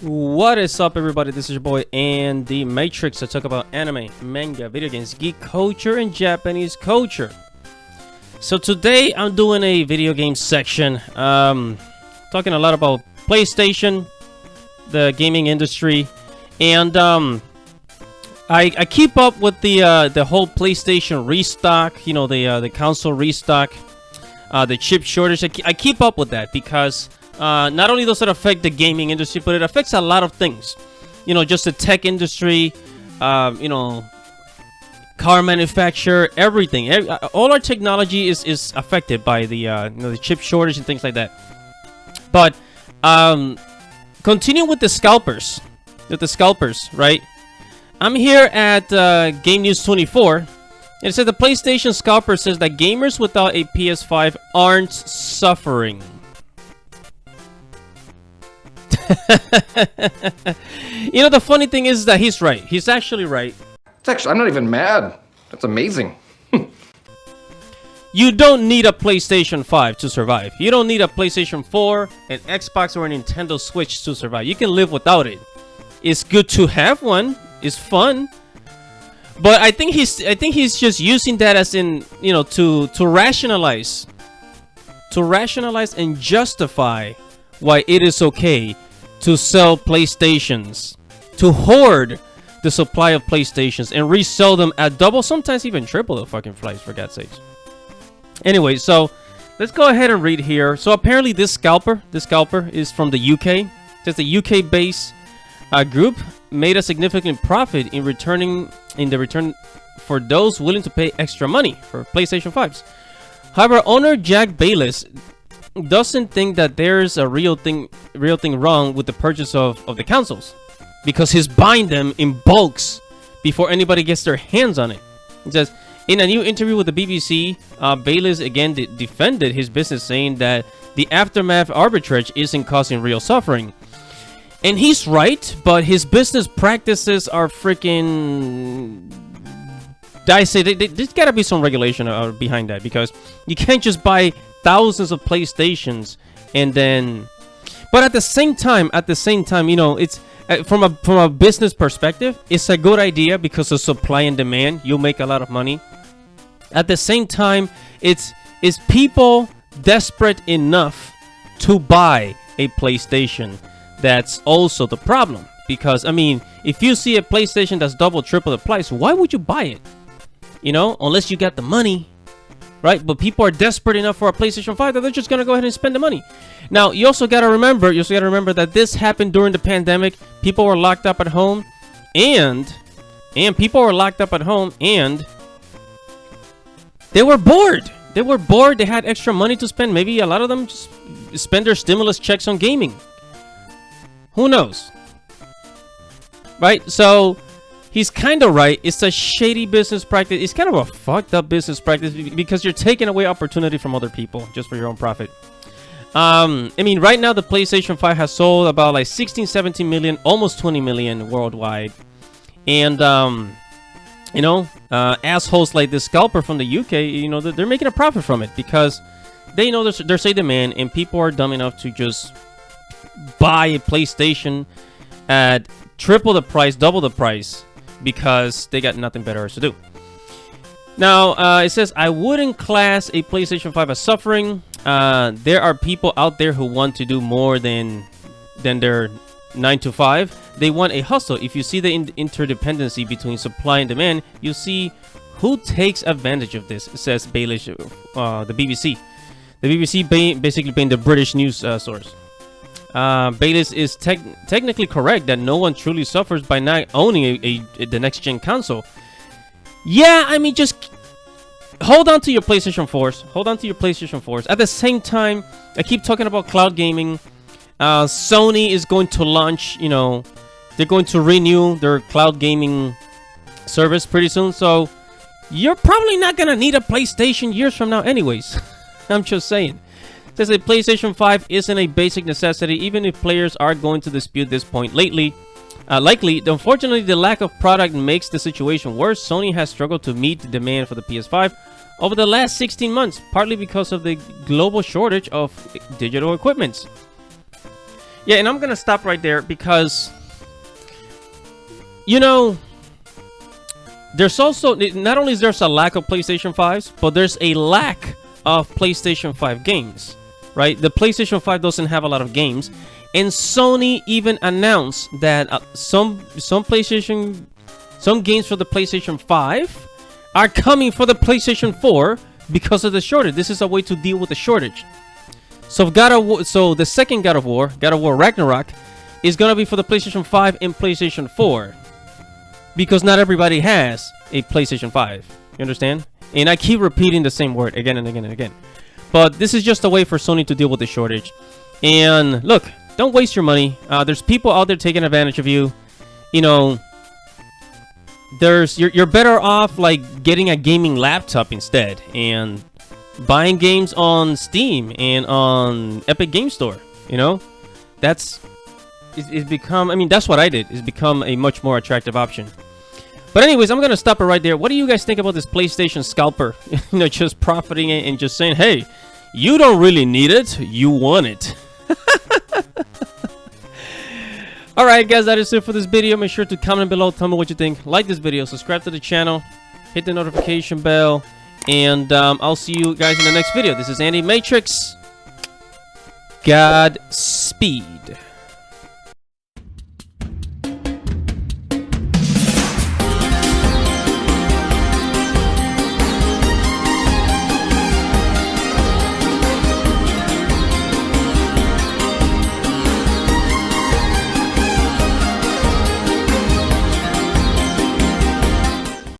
What is up, everybody? This is your boy and the Matrix. I talk about anime, manga, video games, geek culture, and Japanese culture. So today I'm doing a video game section, talking a lot about PlayStation, the gaming industry, and I keep up with the whole PlayStation restock. You know, the console restock, the chip shortage. I keep up with that because. Not only does it affect the gaming industry, but it affects a lot of things. You know, just the tech industry, you know, car manufacturer, everything. All our technology is affected by the, you know, the chip shortage and things like that. But continue with the scalpers. Right? I'm here at Game News 24. And it says the PlayStation scalper says that gamers without a PS5 aren't suffering. You know, the funny thing is that he's right. He's actually right. I'm not even mad. That's amazing. You don't need a PlayStation 5 to survive. You don't need a PlayStation 4, an Xbox, or a Nintendo Switch to survive. You can live without it. It's good to have one. It's fun. But I think he's just using that as in, you know, to rationalize and justify why it is okay to sell PlayStations, to hoard the supply of PlayStations and resell them at double, sometimes even triple the fucking price, for God's sakes. Anyway, so let's go ahead and read here. So apparently this scalper is from the UK. It says the UK-based group made a significant profit in return for those willing to pay extra money for PlayStation 5s. However, owner Jack Bayless doesn't think that there's a real thing wrong with the purchase of the consoles, because he's buying them in bulks before anybody gets their hands on it. It says, in a new interview with the BBC, Bayless again defended his business, saying that the aftermath arbitrage isn't causing real suffering. And he's right, but his business practices are freaking... I say there's gotta be some regulation behind that, because you can't just buy thousands of PlayStations and then, but at the same time, you know, it's from a business perspective, it's a good idea because of supply and demand. You'll make a lot of money. At the same time, it's people desperate enough to buy a PlayStation. That's also the problem, because I mean, if you see a PlayStation that's double, triple the price, why would you buy it? You know, unless you got the money. Right? But people are desperate enough for a PlayStation 5 that they're just going to go ahead and spend the money. Now, you also got to remember that this happened during the pandemic. People were locked up at home, and they were bored. They had extra money to spend. Maybe a lot of them just spend their stimulus checks on gaming. Who knows? Right? So he's kind of right. It's a shady business practice. It's kind of a fucked up business practice because you're taking away opportunity from other people just for your own profit. I mean, right now the PlayStation 5 has sold about like 16, 17 million, almost 20 million worldwide. And, you know, assholes like this scalper from the UK, you know, they're making a profit from it because they know there's a demand, and people are dumb enough to just buy a PlayStation at triple the price, double the price, because they got nothing better to do. Now, it says, I wouldn't class a PlayStation 5 as suffering. There are people out there who want to do more than their 9 to 5. They want a hustle. If you see the interdependency between supply and demand, you see who takes advantage of this, says Bayless, the BBC. The BBC basically being the British news source. Bayless is technically correct that no one truly suffers by not owning the next gen console. Yeah, I mean, just hold on to your PlayStation 4s. At the same time, I keep talking about cloud gaming. Sony is going to launch, you know, they're going to renew their cloud gaming service pretty soon. So you're probably not going to need a PlayStation years from now anyways. I'm just saying. Says the PlayStation 5 isn't a basic necessity, even if players are going to dispute this point likely. Unfortunately, the lack of product makes the situation worse. Sony has struggled to meet the demand for the PS5 over the last 16 months, partly because of the global shortage of digital equipment. Yeah, and I'm gonna stop right there because, you know, there's also, not only is there a lack of PlayStation 5s, but there's a lack of PlayStation 5 games, right? The PlayStation 5 doesn't have a lot of games, and Sony even announced that some games for the PlayStation 5 are coming for the PlayStation 4 because of the shortage. This is a way to deal with the shortage. So the second God of War Ragnarok, is gonna be for the PlayStation 5 and PlayStation 4. Because not everybody has a PlayStation 5. You understand? And I keep repeating the same word again and again and again. But this is just a way for Sony to deal with the shortage. And look, don't waste your money. There's people out there taking advantage of you. You know, you're better off like getting a gaming laptop instead and buying games on Steam and on Epic Game Store. You know, it's become, I mean, that's what I did. It's become a much more attractive option. But anyways, I'm gonna stop it right there. What do you guys think about this PlayStation Scalper? You know, just profiting it and just saying, hey, you don't really need it, you want it. Alright guys, that is it for this video. Make sure to comment below, tell me what you think. Like this video, subscribe to the channel, hit the notification bell, and I'll see you guys in the next video. This is Andy Matrix. Godspeed.